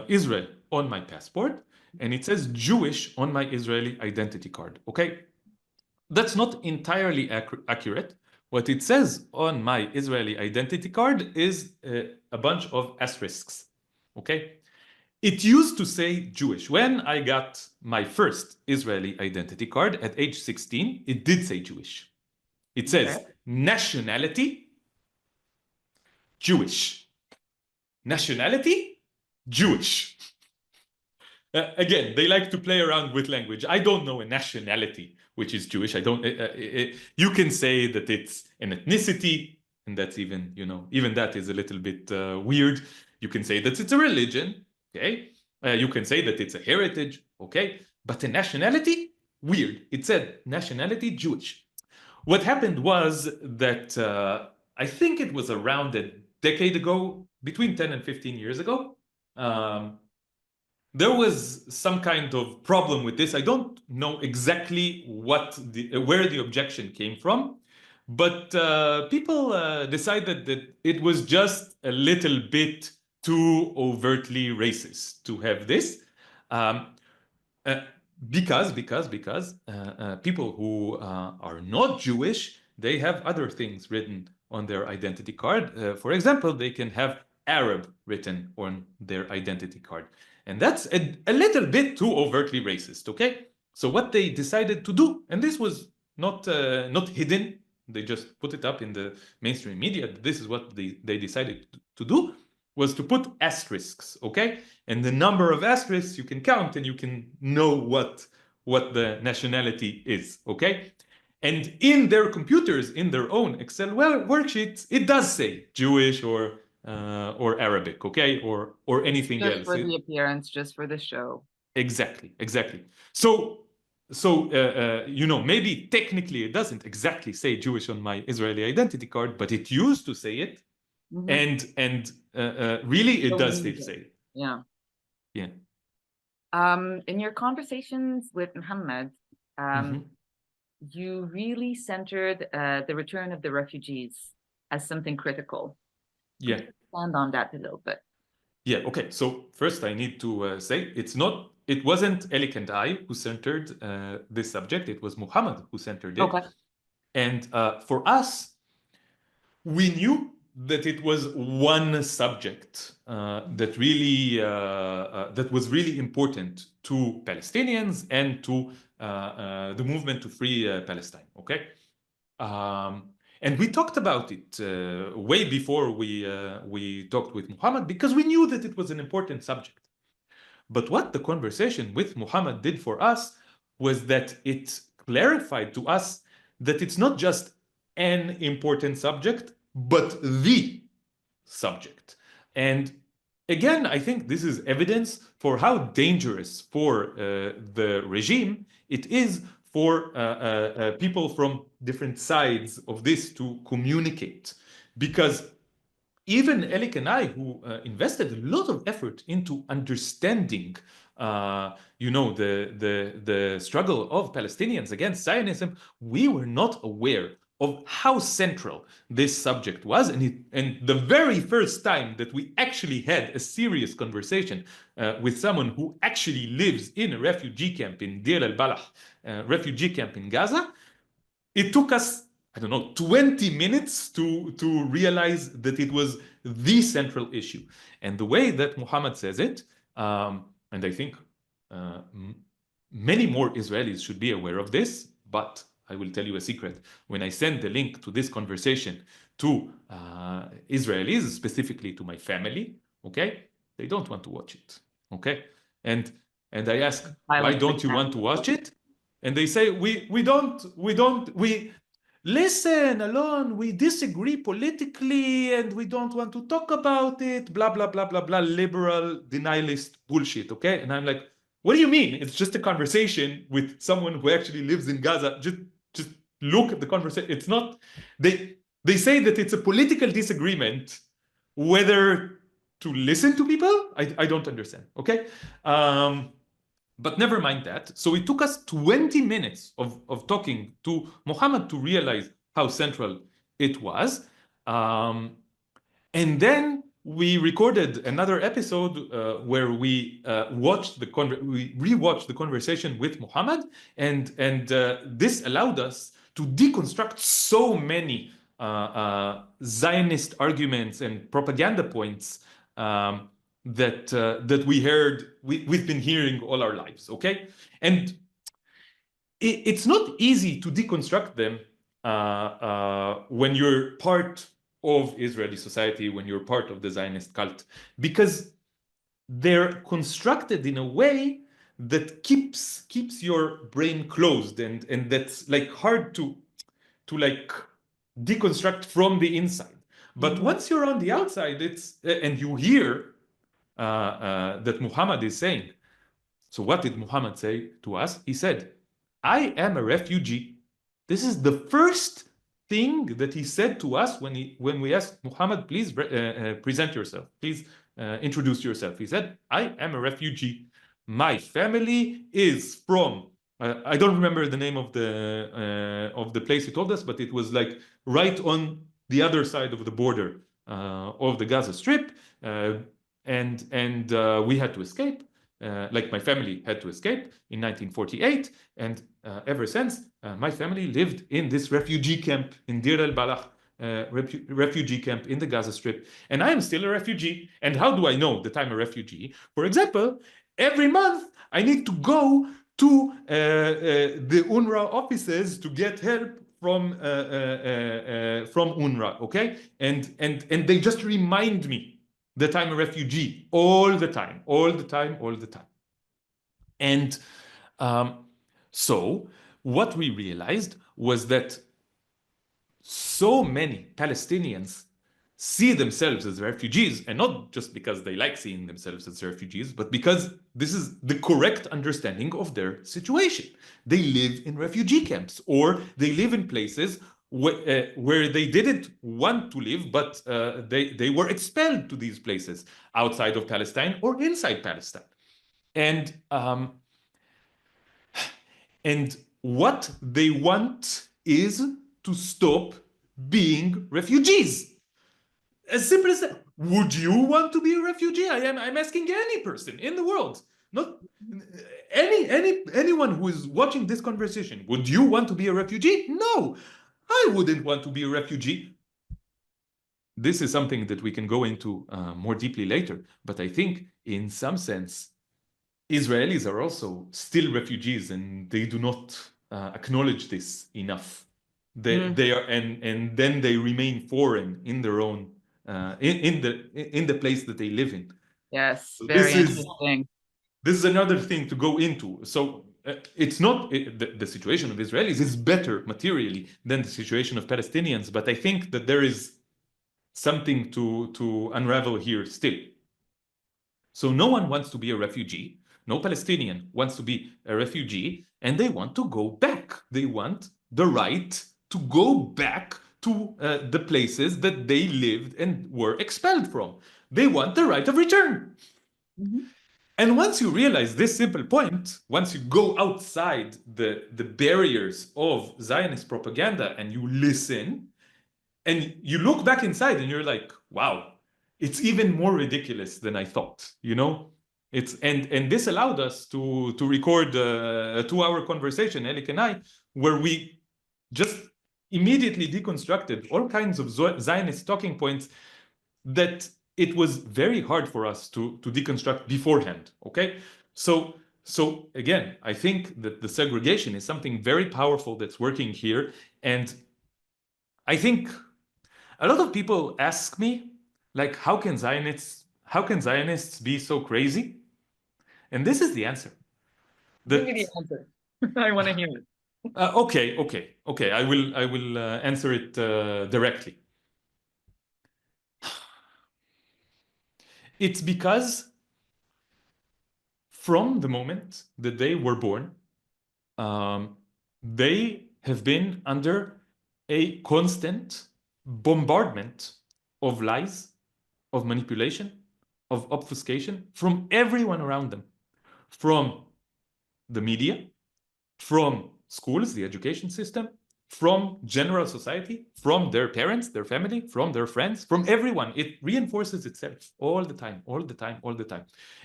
Israel on my passport and it says Jewish on my Israeli identity card. Okay, that's not entirely accurate. What it says on my Israeli identity card is a bunch of asterisks, okay? It used to say Jewish. When I got my first Israeli identity card at age 16, it did say Jewish. It says nationality, Jewish. Nationality, Jewish. Again, they like to play around with language. I don't know a nationality which is Jewish. I don't. You can say that it's an ethnicity, and that's even, even that is a little bit weird. You can say that it's a religion. Okay. You can say that it's a heritage. Okay. But a nationality, weird. It said nationality Jewish. What happened was that I think it was around a decade ago, between 10 and 15 years ago. There was some kind of problem with this. I don't know exactly where the objection came from, but people decided that it was just a little bit too overtly racist to have this, because people who are not Jewish, they have other things written on their identity card. For example, they can have Arab written on their identity card. And that's a little bit too overtly racist, okay? So what they decided to do, and this was not hidden, they just put it up in the mainstream media, this is what they decided to do, was to put asterisks, okay? And the number of asterisks you can count and you can know what the nationality is, okay? And in their computers, in their own Excel worksheets, it does say Jewish or Arabic, okay, or anything else. Just for the appearance, just for the show. Exactly. So maybe technically it doesn't exactly say Jewish on my Israeli identity card, but it used to say it, and really it does still say it. Yeah. In your conversations with Muhammad, you really centered the return of the refugees as something critical. Yeah. Expand on that a little bit. Yeah, okay. So first I need to say it wasn't Elik and I who centered this subject. It was Muhammad who centered it. Okay. And for us, we knew that it was one subject that really that was really important to Palestinians and to the movement to free Palestine. Okay, and we talked about it way before we talked with Muhammad because we knew that it was an important subject. But what the conversation with Muhammad did for us was that it clarified to us that it's not just an important subject, but the subject. And again, I think this is evidence for how dangerous for the regime it is for people from different sides of this to communicate. Because even Elik and I, who invested a lot of effort into understanding, the struggle of Palestinians against Zionism, we were not aware of how central this subject was. And the very first time that we actually had a serious conversation with someone who actually lives in a refugee camp in Deir al-Balah, refugee camp in Gaza, it took us, I don't know, 20 minutes to realize that it was the central issue. And the way that Muhammad says it, and I think many more Israelis should be aware of this, but I will tell you a secret. When I send the link to this conversation to Israelis, specifically to my family, okay, they don't want to watch it, okay? And I ask, why don't you want to watch it? And they say, we listen, Alon, we disagree politically and we don't want to talk about it, blah, blah, blah, blah, blah, liberal, denialist bullshit, okay? And I'm like, what do you mean? It's just a conversation with someone who actually lives in Gaza. Just look at the conversation. It's not, they say that it's a political disagreement, whether to listen to people, I don't understand, okay? But never mind that. So it took us 20 minutes of talking to Muhammad to realize how central it was. And then we recorded another episode where we rewatched the conversation with Muhammad, and this allowed us to deconstruct so many Zionist arguments and propaganda points that we heard, we've been hearing all our lives, okay? And it's not easy to deconstruct them when you're part of Israeli society, when you're part of the Zionist cult, because they're constructed in a way that keeps your brain closed, and that's like hard to like deconstruct from the inside. But once you're on the outside, it's and you hear that Muhammad is saying. So what did Muhammad say to us? He said, I am a refugee. This is the first thing that he said to us when we asked Muhammad, please present yourself. Please introduce yourself. He said, I am a refugee. My family is from, I don't remember the name of the place he told us, but it was like right on the other side of the border of the Gaza Strip. And we had to escape. Like my family had to escape in 1948, and ever since, my family lived in this refugee camp in Deir al-Balah, refugee camp in the Gaza Strip, and I am still a refugee. And how do I know that I'm a refugee? For example, every month I need to go to the UNRWA offices to get help from UNRWA, okay? And they just remind me that I'm a refugee all the time. And so what we realized was that so many Palestinians see themselves as refugees, and not just because they like seeing themselves as refugees, but because this is the correct understanding of their situation. They live in refugee camps, or they live in places where they didn't want to live, but they were expelled to these places outside of Palestine or inside Palestine. And what they want is to stop being refugees. As simple as that. Would you want to be a refugee? I'm asking any person in the world, not anyone who is watching this conversation. Would you want to be a refugee? No. I wouldn't want to be a refugee. this is something that we can go into more deeply later. But I think in some sense, Israelis are also still refugees, and they do not acknowledge this enough. They are, and then they remain foreign in their own in the place that they live in. Yes, So very interesting. this is another thing to go into. So it's not the situation of Israelis is better materially than the situation of Palestinians, but I think that there is something to unravel here still. So no one wants to be a refugee. No Palestinian wants to be a refugee, and they want to go back. They want the right to go back to the places that they lived and were expelled from. They want the right of return. And once you realize this simple point, once you go outside the barriers of Zionist propaganda and you listen, and you look back inside and you're like, wow, it's even more ridiculous than I thought, you know? And this allowed us to record a 2-hour conversation, Elik and I, where we just immediately deconstructed all kinds of Zionist talking points that it was very hard for us to deconstruct beforehand, okay? So again, I think that the segregation is something very powerful that's working here. And I think a lot of people ask me, like, how can Zionists be so crazy? And this is the answer. Give me the answer. I want to hear it. Okay. I will answer it directly. It's because from the moment that they were born, they have been under a constant bombardment of lies, of manipulation, of obfuscation from everyone around them, from the media, from schools, the education system, from general society, from their parents, their family, from their friends, from everyone. It reinforces itself all the time.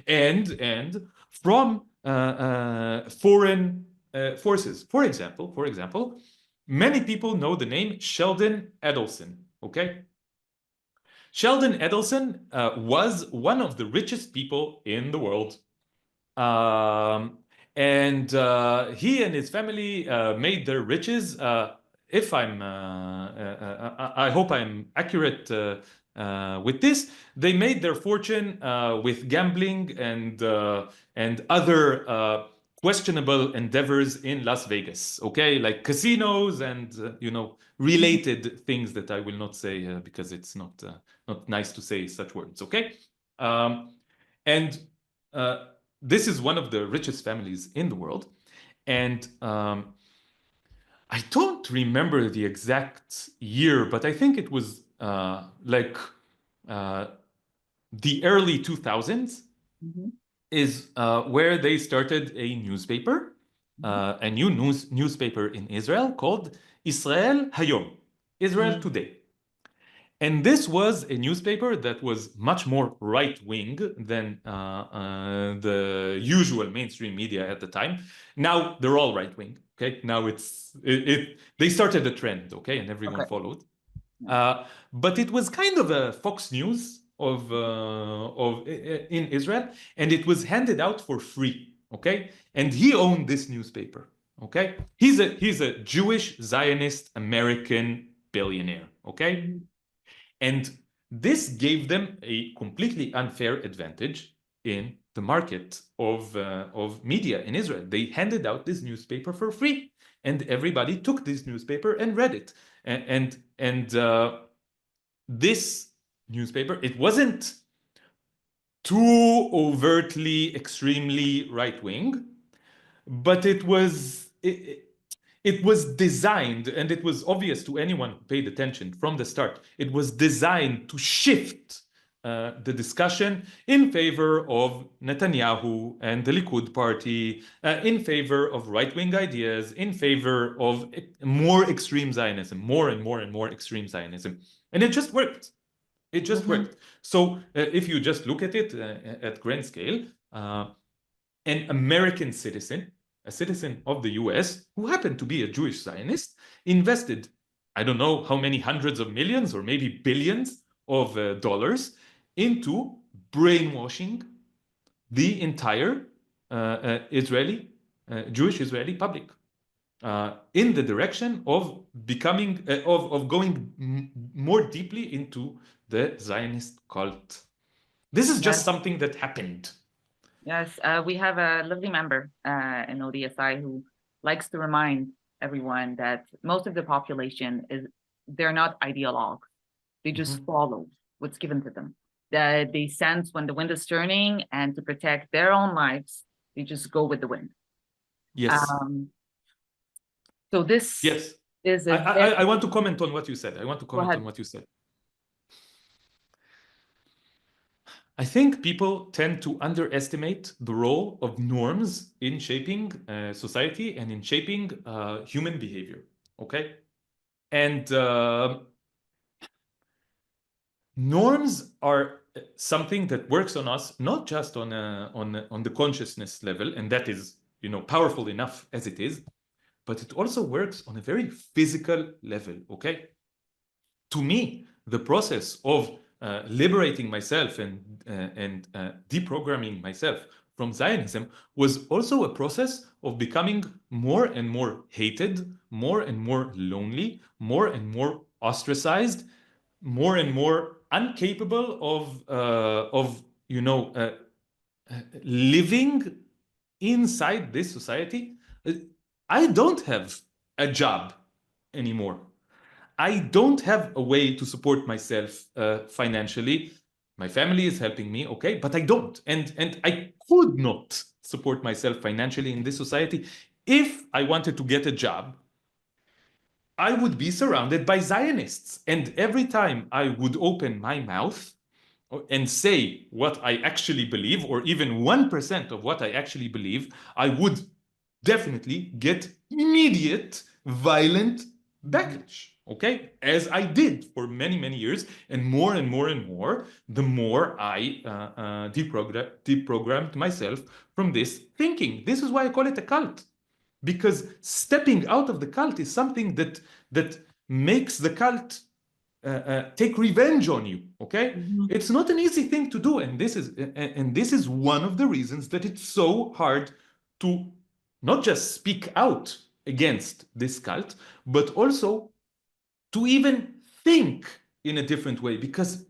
And from foreign forces. For example, many people know the name Sheldon Adelson, okay? Sheldon Adelson was one of the richest people in the world. And he and his family made their riches. If I'm, I hope I'm accurate with this. They made their fortune with gambling and other questionable endeavors in Las Vegas. Okay, like casinos and related things that I will not say because it's not nice to say such words. Okay, and this is one of the richest families in the world. And I don't remember the exact year, but I think it was like the early 2000s is where they started a newspaper, a new newspaper in Israel called Israel Hayom, Israel Today. And this was a newspaper that was much more right-wing than the usual mainstream media at the time. Now they're all right-wing. Okay, now they started a trend. Okay, and everyone followed. But it was kind of a Fox News in Israel, and it was handed out for free. Okay, and he owned this newspaper. Okay, he's a Jewish Zionist American billionaire. Okay. And this gave them a completely unfair advantage in the market of media in Israel. They handed out this newspaper for free, and everybody took this newspaper and read it. And this newspaper, it wasn't too overtly, extremely right-wing, but it was designed, and it was obvious to anyone who paid attention from the start, it was designed to shift the discussion in favor of Netanyahu and the Likud party, in favor of right-wing ideas, in favor of more extreme Zionism, more and more extreme Zionism. And it just worked. It just worked. So if you just look at it at grand scale, an American citizen, a citizen of the US, who happened to be a Jewish Zionist, invested, I don't know how many hundreds of millions or maybe billions of dollars into brainwashing the entire Jewish Israeli public in the direction of becoming, of going more deeply into the Zionist cult. This is just Yes. something that happened. Yes, we have a lovely member in ODSI who likes to remind everyone that most of the population they're not ideologues. They just follow what's given to them. They sense when the wind is turning, and to protect their own lives, they just go with the wind. Yes. So this Yes. is I want to comment on what you said. I want to comment on what you said. I think people tend to underestimate the role of norms in shaping society and in shaping human behavior. Okay? And norms are something that works on us, not just on the consciousness level, and that is, powerful enough as it is, but it also works on a very physical level. Okay? To me, the process of liberating myself and deprogramming myself from Zionism was also a process of becoming more and more hated, more and more lonely, more and more ostracized, more and more incapable of living inside this society. I don't have a job anymore. I don't have a way to support myself financially. My family is helping me, okay, but I don't. And I could not support myself financially in this society. If I wanted to get a job, I would be surrounded by Zionists. And every time I would open my mouth and say what I actually believe, or even 1% of what I actually believe, I would definitely get immediate violent backlash. Okay, as I did for many, many years, and more and more and more, the more I deprogrammed myself from this thinking. This is why I call it a cult, because stepping out of the cult is something that makes the cult take revenge on you. Okay, it's not an easy thing to do, and this is one of the reasons that it's so hard to not just speak out against this cult, but also to even think in a different way. Because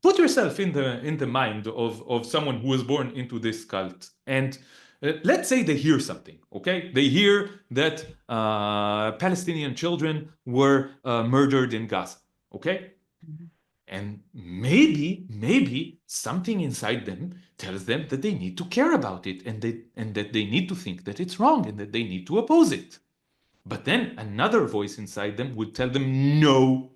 put yourself in the mind of someone who was born into this cult, and let's say they hear something. Okay, they hear that Palestinian children were murdered in Gaza. Okay, and maybe something inside them tells them that they need to care about it, and that they need to think that it's wrong, and that they need to oppose it. But then another voice inside them would tell them, no,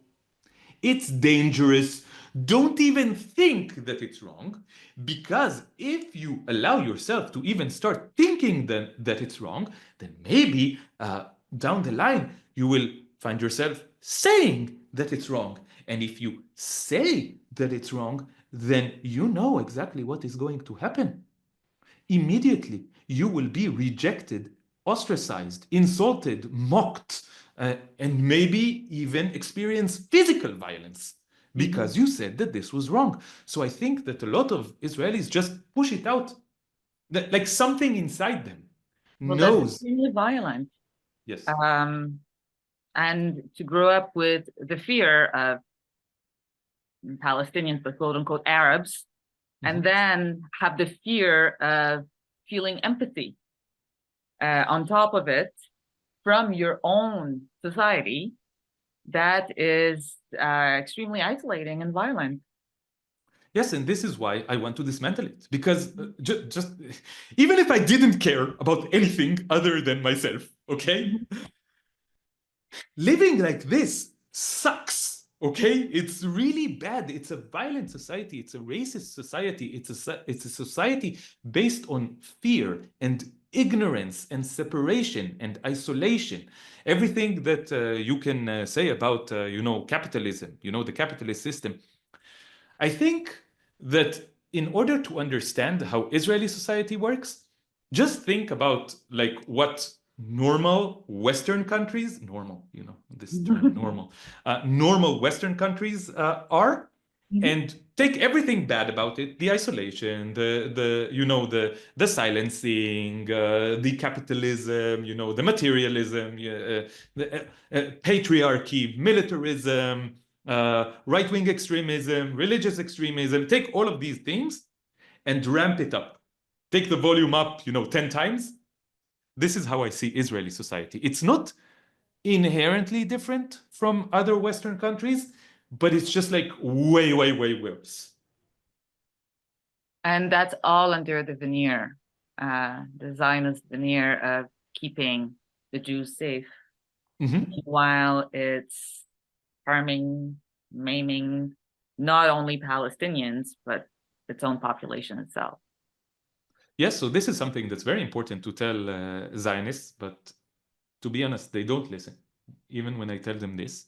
it's dangerous. Don't even think that it's wrong, because if you allow yourself to even start thinking that it's wrong, then maybe down the line you will find yourself saying that it's wrong. And if you say that it's wrong, then you know exactly what is going to happen. Immediately, you will be rejected, ostracized, insulted, mocked, and maybe even experience physical violence because you said that this was wrong. So I think that a lot of Israelis just push it out, that, like, something inside them Well, that's knows. extremely violent. Yes. And to grow up with the fear of Palestinians, but quote unquote Arabs, and then have the fear of feeling empathy on top of it from your own society, that is extremely isolating and violent. Yes, and this is why I want to dismantle it. Because just even if I didn't care about anything other than myself, okay? Living like this sucks, okay? It's really bad. It's a violent society. It's a racist society. It's a society based on fear and ignorance and separation and isolation. Everything that you can say about, capitalism, the capitalist system. I think that in order to understand how Israeli society works, just think about like what normal Western countries, normal, this term normal, normal Western countries are, and take everything bad about it, the isolation, the silencing, the capitalism, the materialism, the patriarchy, militarism, right-wing extremism, religious extremism. Take all of these things and ramp it up. Take the volume up, 10 times. This is how I see Israeli society. It's not inherently different from other Western countries, but it's just like way, way, way worse. And that's all under the veneer, the Zionist veneer of keeping the Jews safe, while it's harming, maiming not only Palestinians, but its own population itself. Yes, so this is something that's very important to tell Zionists, but to be honest, they don't listen, even when I tell them this,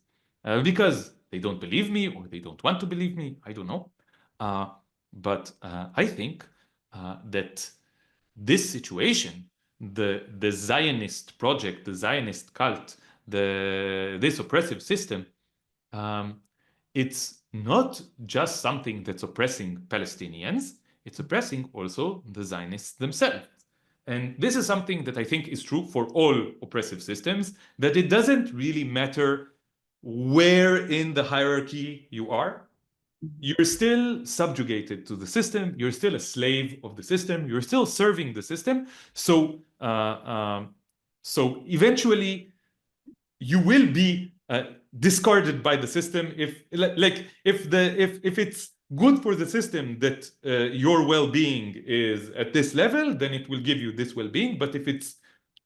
because they don't believe me or they don't want to believe me. I don't know. But I think that this situation, the Zionist project, the Zionist cult, this oppressive system, it's not just something that's oppressing Palestinians, it's oppressing also the Zionists themselves. And this is something that I think is true for all oppressive systems, that it doesn't really matter where in the hierarchy you are. You're still subjugated to the system. You're still a slave of the system. You're still serving the system. So eventually you will be discarded by the system if it's good for the system that your well-being is at this level, then it will give you this well-being. But if it's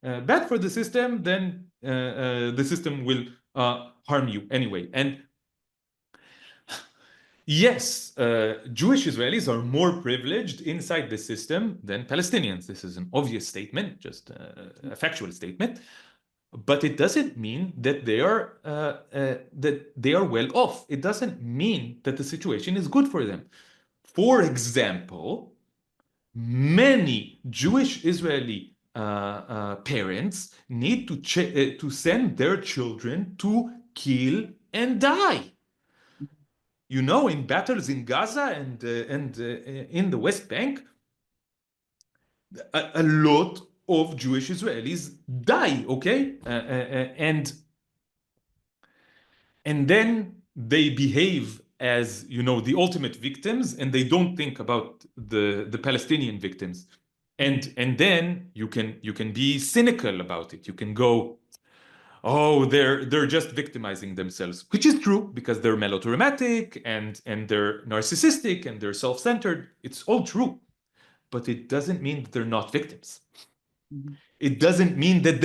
bad for the system, then the system will harm you anyway. And yes, Jewish Israelis are more privileged inside the system than Palestinians. This is an obvious statement, just a factual statement. But it doesn't mean that they are well off. It doesn't mean that the situation is good for them. For example, many Jewish Israeli parents need to send their children to kill and die. In battles in Gaza and in the West Bank, a lot of Jewish Israelis die, okay? And then they behave as, the ultimate victims, and they don't think about the Palestinian victims. And then you can be cynical about it. You can go, oh, they're just victimizing themselves, which is true because they're melodramatic and they're narcissistic and they're self-centered. It's all true. But it doesn't mean that they're not victims. It doesn't mean that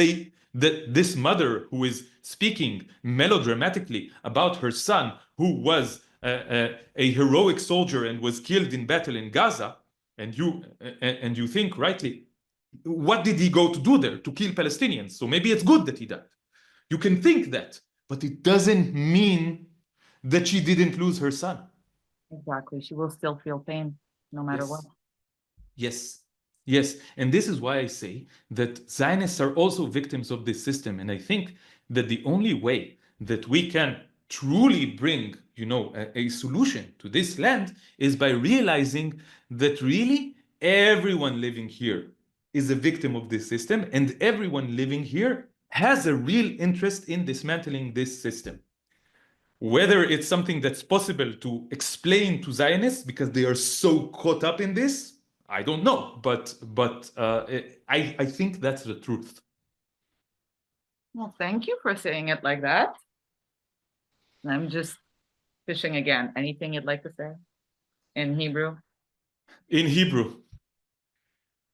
this mother who is speaking melodramatically about her son who was a heroic soldier and was killed in battle in Gaza, and you think rightly, what did he go to do there? To kill Palestinians. So maybe it's good that he died. You can think that, but it doesn't mean that she didn't lose her son. Exactly. She will still feel pain no matter what. Yes. Yes. And this is why I say that Zionists are also victims of this system. And I think that the only way that we can truly bring, a solution to this land is by realizing that really everyone living here is a victim of this system, and everyone living here has a real interest in dismantling this system. Whether it's something that's possible to explain to Zionists because they are so caught up in this, I don't know, but I think that's the truth. Well, thank you for saying it like that. I'm just fishing again. Anything you'd like to say in Hebrew? In Hebrew,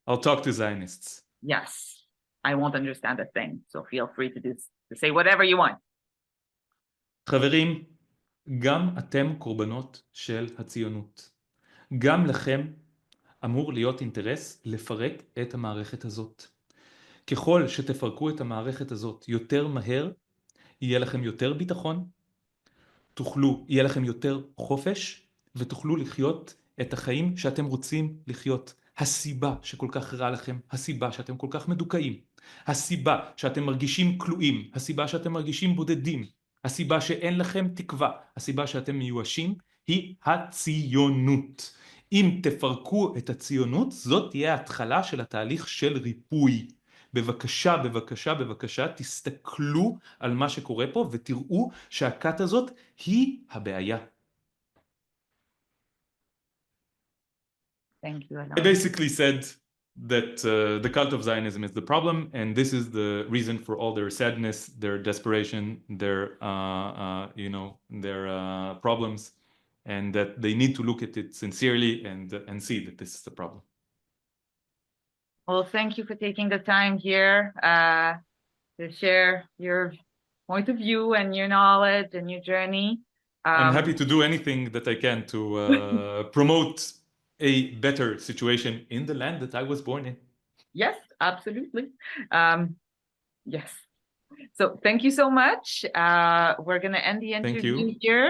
I'll talk to Zionists. Yes, I won't understand a thing, so feel free to say whatever you want. חברים, גם אתם קורבנות של הציונות. גם לכם אמור להיות אינטרס לפרק את המערכת הזאת. ככל שתפרקו את המערכת הזאת יותר מהר, יהיה לכם יותר ביטחון, יהיה לכם יותר חופש, ותוכלו לחיות את החיים שאתם רוצים לחיות. הסיבה שכל כך רע לכם, הסיבה שאתם כל כך מדוכאים, הסיבה שאתם מרגישים כלואים, הסיבה שאתם מרגישים בודדים, הסיבה שאין לכם תקווה, הסיבה שאתם מיואשים, היא הציונות. אם תפרקו את הציונות, זאת תהיה ההתחלה של התהליך של ריפוי. בבקשה, בבקשה, בבקשה, תסתכלו על מה שקורה פה ותראו שהכת הזאת היא הבעיה. Thank you, Alon. I basically said that the cult of Zionism is the problem, and this is the reason for all their sadness, their desperation, their problems, and that they need to look at it sincerely and see that this is the problem. Well, thank you for taking the time here to share your point of view and your knowledge and your journey. I'm happy to do anything that I can to promote a better situation in the land that I was born in. Yes, absolutely. Yes. So thank you so much. We're going to end the interview here.